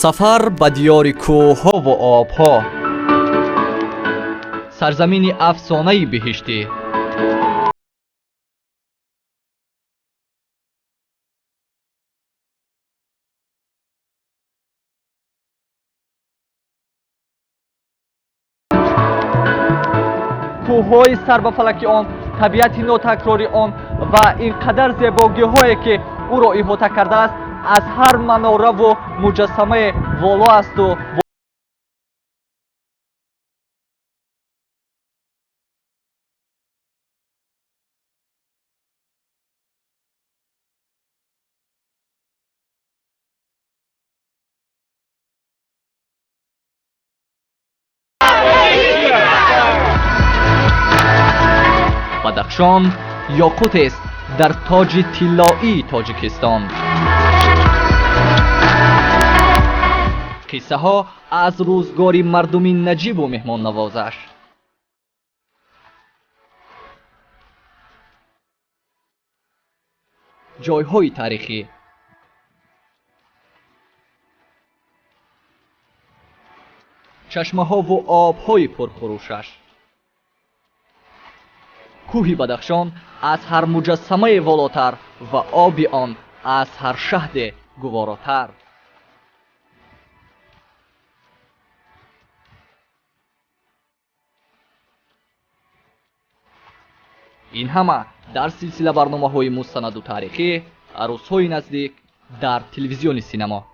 سفر به دیار کوه‌ها و آب‌ها، سرزمین افسانه‌ای بهشتی. کوه‌های سر به فلک آن، طبیعت ناتکراری آن و اینقدر زیبایی‌هایی که او را احاطه کرده است، از هر مناره و مجسمه والا است و بدخشان یاقوت است در تاج طلایی تاجیکستان. قصه ها از روزگار مردم نجیب و مهمان نوازش. جایهای تاریخی، چشمه ها و آبهای پرخروشش. کوه بدخشان از هر مجسمه والاتر و آب آن از هر شهد گواراتر. این همه در سلسله برنامه‌های مستند و تاریخی عروس‌های نزدیک در تلویزیون سینما.